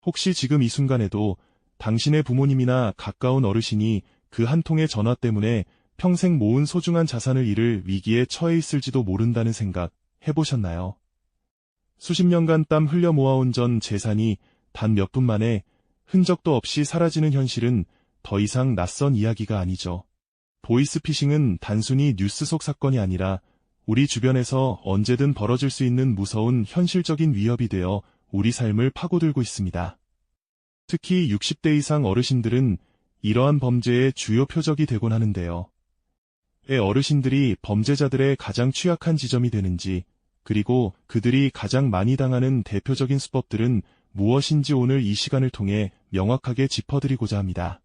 혹시 지금 이 순간에도 당신의 부모님이나 가까운 어르신이 그 한 통의 전화 때문에 평생 모은 소중한 자산을 잃을 위기에 처해 있을지도 모른다는 생각 해보셨나요? 수십 년간 땀 흘려 모아온 전 재산이 단 몇 분 만에 흔적도 없이 사라지는 현실은 더 이상 낯선 이야기가 아니죠. 보이스피싱은 단순히 뉴스 속 사건이 아니라 우리 주변에서 언제든 벌어질 수 있는 무서운 현실적인 위협이 되어 우리 삶을 파고들고 있습니다. 특히 60대 이상 어르신들은 이러한 범죄의 주요 표적이 되곤 하는데요. 왜 어르신들이 범죄자들의 가장 취약한 지점이 되는지, 그리고 그들이 가장 많이 당하는 대표적인 수법들은 무엇인지 오늘 이 시간을 통해 명확하게 짚어드리고자 합니다.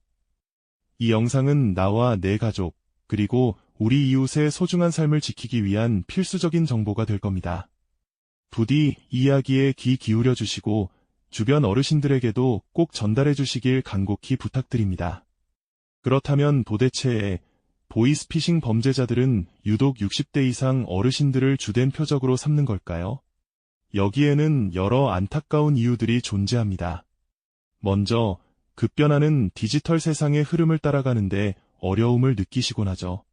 이 영상은 나와 내 가족, 그리고 우리 이웃의 소중한 삶을 지키기 위한 필수적인 정보가 될 겁니다. 부디 이야기에 귀 기울여 주시고 주변 어르신들에게도 꼭 전달해 주시길 간곡히 부탁드립니다. 그렇다면 도대체 보이스피싱 범죄자들은 유독 60대 이상 어르신들을 주된 표적으로 삼는 걸까요? 여기에는 여러 안타까운 이유들이 존재합니다. 먼저 급변하는 디지털 세상의 흐름을 따라가는데 어려움을 느끼시곤 하죠.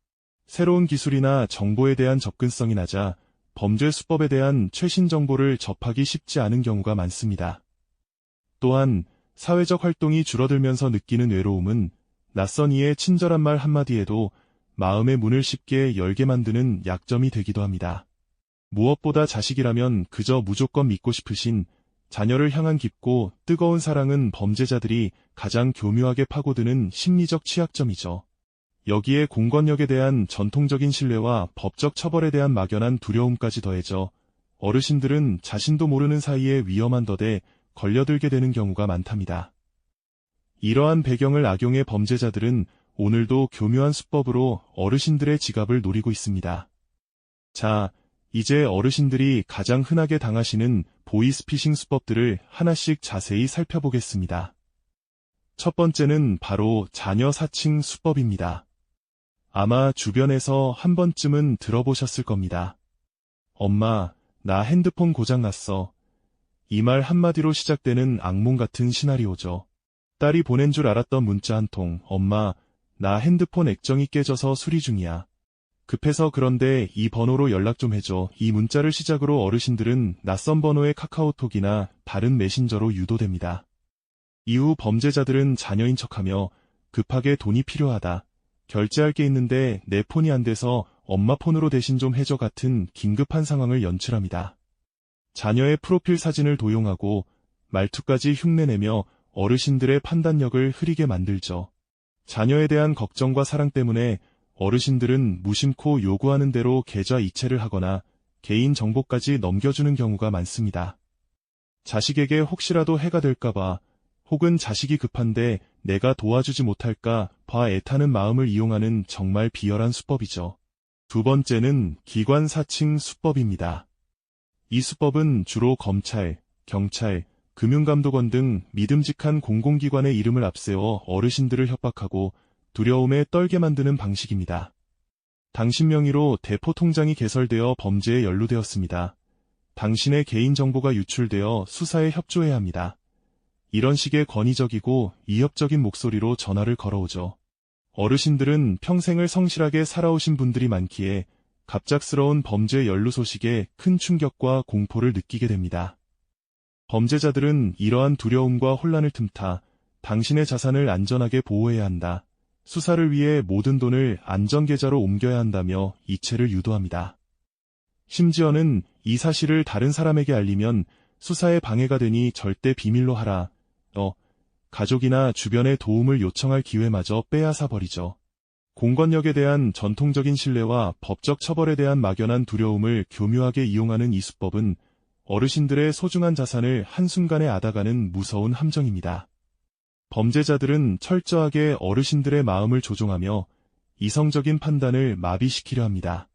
새로운 기술이나 정보에 대한 접근성이 낮아 범죄 수법에 대한 최신 정보를 접하기 쉽지 않은 경우가 많습니다. 또한 사회적 활동이 줄어들면서 느끼는 외로움은 낯선 이의 친절한 말 한마디에도 마음의 문을 쉽게 열게 만드는 약점이 되기도 합니다. 무엇보다 자식이라면 그저 무조건 믿고 싶으신 자녀를 향한 깊고 뜨거운 사랑은 범죄자들이 가장 교묘하게 파고드는 심리적 취약점이죠. 여기에 공권력에 대한 전통적인 신뢰와 법적 처벌에 대한 막연한 두려움까지 더해져 어르신들은 자신도 모르는 사이에 위험한 덫에 걸려들게 되는 경우가 많답니다. 이러한 배경을 악용해 범죄자들은 오늘도 교묘한 수법으로 어르신들의 지갑을 노리고 있습니다. 자, 이제 어르신들이 가장 흔하게 당하시는 보이스피싱 수법들을 하나씩 자세히 살펴보겠습니다. 첫 번째는 바로 자녀 사칭 수법입니다. 아마 주변에서 한 번쯤은 들어보셨을 겁니다. 엄마, 나 핸드폰 고장났어. 이 말 한마디로 시작되는 악몽 같은 시나리오죠. 딸이 보낸 줄 알았던 문자 한 통, 엄마, 나 핸드폰 액정이 깨져서 수리 중이야. 급해서 그런데 이 번호로 연락 좀 해줘. 이 문자를 시작으로 어르신들은 낯선 번호의 카카오톡이나 다른 메신저로 유도됩니다. 이후 범죄자들은 자녀인 척하며 급하게 돈이 필요하다. 결제할 게 있는데 내 폰이 안 돼서 엄마 폰으로 대신 좀 해줘 같은 긴급한 상황을 연출합니다. 자녀의 프로필 사진을 도용하고 말투까지 흉내내며 어르신들의 판단력을 흐리게 만들죠. 자녀에 대한 걱정과 사랑 때문에 어르신들은 무심코 요구하는 대로 계좌 이체를 하거나 개인 정보까지 넘겨주는 경우가 많습니다. 자식에게 혹시라도 해가 될까봐 혹은 자식이 급한데 내가 도와주지 못할까 봐 애타는 마음을 이용하는 정말 비열한 수법이죠. 두 번째는 기관 사칭 수법입니다. 이 수법은 주로 검찰, 경찰, 금융감독원 등 믿음직한 공공기관의 이름을 앞세워 어르신들을 협박하고 두려움에 떨게 만드는 방식입니다. 당신 명의로 대포 통장이 개설되어 범죄에 연루되었습니다. 당신의 개인정보가 유출되어 수사에 협조해야 합니다. 이런 식의 권위적이고 위협적인 목소리로 전화를 걸어오죠. 어르신들은 평생을 성실하게 살아오신 분들이 많기에 갑작스러운 범죄 연루 소식에 큰 충격과 공포를 느끼게 됩니다. 범죄자들은 이러한 두려움과 혼란을 틈타 당신의 자산을 안전하게 보호해야 한다. 수사를 위해 모든 돈을 안전계좌로 옮겨야 한다며 이체를 유도합니다. 심지어는 이 사실을 다른 사람에게 알리면 수사에 방해가 되니 절대 비밀로 하라. 가족이나 주변의 도움을 요청할 기회마저 빼앗아 버리죠. 공권력에 대한 전통적인 신뢰와 법적 처벌에 대한 막연한 두려움을 교묘하게 이용하는 이 수법은 어르신들의 소중한 자산을 한순간에 앗아가는 무서운 함정입니다. 범죄자들은 철저하게 어르신들의 마음을 조종하며 이성적인 판단을 마비시키려 합니다.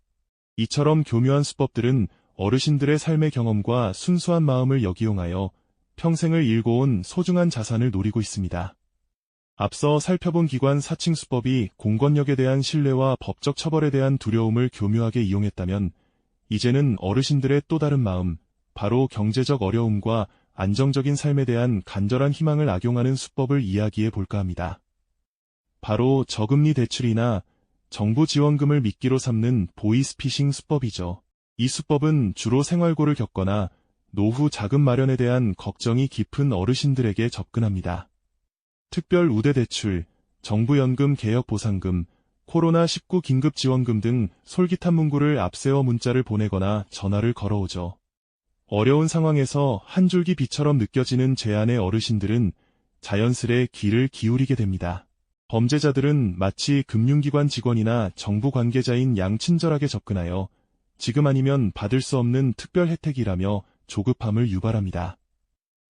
이처럼 교묘한 수법들은 어르신들의 삶의 경험과 순수한 마음을 역이용하여 평생을 일궈온 소중한 자산을 노리고 있습니다. 앞서 살펴본 기관 사칭 수법이 공권력에 대한 신뢰와 법적 처벌에 대한 두려움을 교묘하게 이용했다면 이제는 어르신들의 또 다른 마음, 바로 경제적 어려움과 안정적인 삶에 대한 간절한 희망을 악용하는 수법을 이야기해 볼까 합니다. 바로 저금리 대출이나 정부 지원금을 미끼로 삼는 보이스피싱 수법이죠. 이 수법은 주로 생활고를 겪거나 노후 자금 마련에 대한 걱정이 깊은 어르신들에게 접근합니다. 특별 우대대출, 정부연금 개혁 보상금, 코로나19 긴급지원금 등 솔깃한 문구를 앞세워 문자를 보내거나 전화를 걸어오죠. 어려운 상황에서 한 줄기 빛처럼 느껴지는 제안의 어르신들은 자연스레 귀를 기울이게 됩니다. 범죄자들은 마치 금융기관 직원이나 정부 관계자인 양 친절하게 접근하여 지금 아니면 받을 수 없는 특별 혜택이라며 조급함을 유발합니다.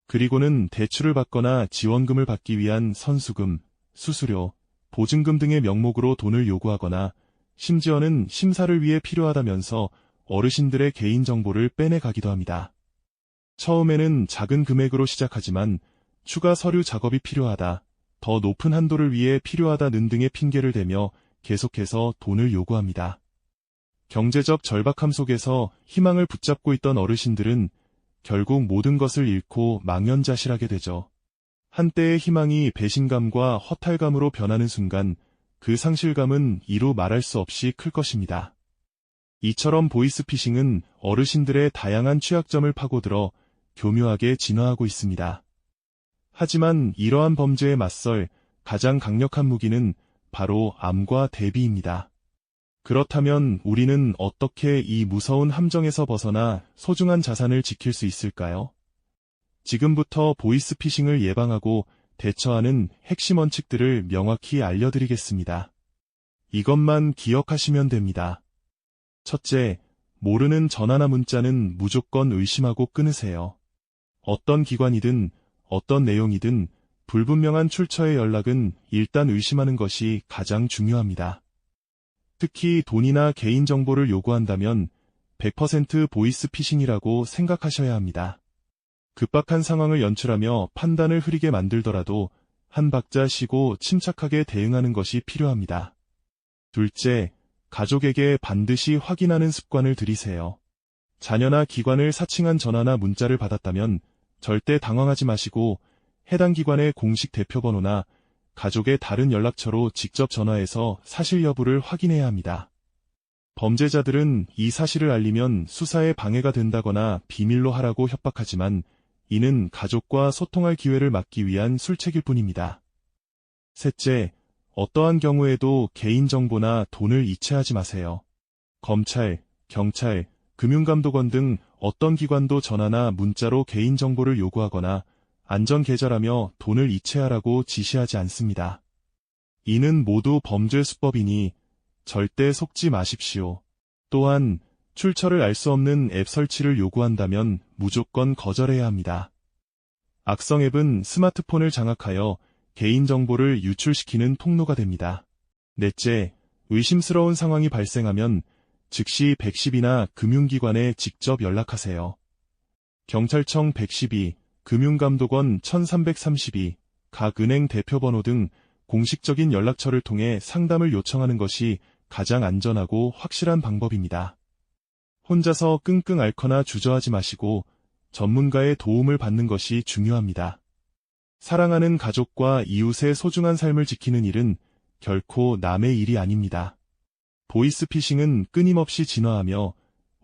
그리고는 대출을 받거나 지원금을 받기 위한 선수금, 수수료, 보증금 등의 명목으로 돈을 요구하거나 심지어는 심사를 위해 필요하다면서 어르신들의 개인정보를 빼내가기도 합니다. 처음에는 작은 금액으로 시작하지만 추가 서류 작업이 필요하다, 더 높은 한도를 위해 필요하다는 등의 핑계를 대며 계속해서 돈을 요구합니다. 경제적 절박함 속에서 희망을 붙잡고 있던 어르신들은 결국 모든 것을 잃고 망연자실하게 되죠. 한때의 희망이 배신감과 허탈감으로 변하는 순간 그 상실감은 이루 말할 수 없이 클 것입니다. 이처럼 보이스피싱은 어르신들의 다양한 취약점을 파고들어 교묘하게 진화하고 있습니다. 하지만 이러한 범죄에 맞설 가장 강력한 무기는 바로 암과 대비입니다. 그렇다면 우리는 어떻게 이 무서운 함정에서 벗어나 소중한 자산을 지킬 수 있을까요? 지금부터 보이스피싱을 예방하고 대처하는 핵심 원칙들을 명확히 알려드리겠습니다. 이것만 기억하시면 됩니다. 첫째, 모르는 전화나 문자는 무조건 의심하고 끊으세요. 어떤 기관이든 어떤 내용이든 불분명한 출처의 연락은 일단 의심하는 것이 가장 중요합니다. 특히 돈이나 개인정보를 요구한다면 100% 보이스피싱이라고 생각하셔야 합니다. 급박한 상황을 연출하며 판단을 흐리게 만들더라도 한 박자 쉬고 침착하게 대응하는 것이 필요합니다. 둘째, 가족에게 반드시 확인하는 습관을 들이세요. 자녀나 기관을 사칭한 전화나 문자를 받았다면 절대 당황하지 마시고 해당 기관의 공식 대표번호나 가족의 다른 연락처로 직접 전화해서 사실 여부를 확인해야 합니다. 범죄자들은 이 사실을 알리면 수사에 방해가 된다거나 비밀로 하라고 협박하지만 이는 가족과 소통할 기회를 막기 위한 술책일 뿐입니다. 셋째, 어떠한 경우에도 개인정보나 돈을 이체하지 마세요. 검찰, 경찰, 금융감독원 등 어떤 기관도 전화나 문자로 개인정보를 요구하거나 안전계좌라며 돈을 이체하라고 지시하지 않습니다. 이는 모두 범죄 수법이니 절대 속지 마십시오. 또한 출처를 알 수 없는 앱 설치를 요구한다면 무조건 거절해야 합니다. 악성 앱은 스마트폰을 장악하여 개인정보를 유출시키는 통로가 됩니다. 넷째, 의심스러운 상황이 발생하면 즉시 110이나 금융기관에 직접 연락하세요. 경찰청 112, 금융감독원 1332, 각 은행 대표번호 등 공식적인 연락처를 통해 상담을 요청하는 것이 가장 안전하고 확실한 방법입니다. 혼자서 끙끙 앓거나 주저하지 마시고 전문가의 도움을 받는 것이 중요합니다. 사랑하는 가족과 이웃의 소중한 삶을 지키는 일은 결코 남의 일이 아닙니다. 보이스피싱은 끊임없이 진화하며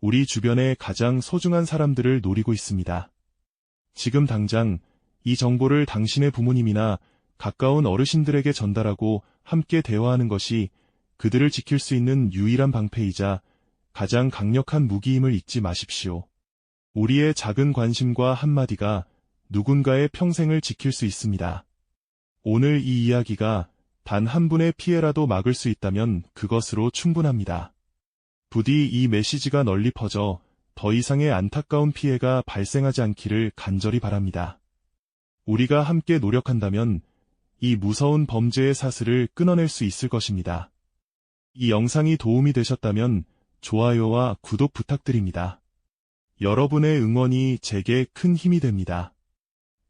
우리 주변의 가장 소중한 사람들을 노리고 있습니다. 지금 당장 이 정보를 당신의 부모님이나 가까운 어르신들에게 전달하고 함께 대화하는 것이 그들을 지킬 수 있는 유일한 방패이자 가장 강력한 무기임을 잊지 마십시오. 우리의 작은 관심과 한마디가 누군가의 평생을 지킬 수 있습니다. 오늘 이 이야기가 단 한 분의 피해라도 막을 수 있다면 그것으로 충분합니다. 부디 이 메시지가 널리 퍼져 더 이상의 안타까운 피해가 발생하지 않기를 간절히 바랍니다. 우리가 함께 노력한다면 이 무서운 범죄의 사슬을 끊어낼 수 있을 것입니다. 이 영상이 도움이 되셨다면 좋아요와 구독 부탁드립니다. 여러분의 응원이 제게 큰 힘이 됩니다.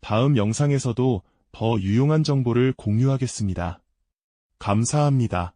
다음 영상에서도 더 유용한 정보를 공유하겠습니다. 감사합니다.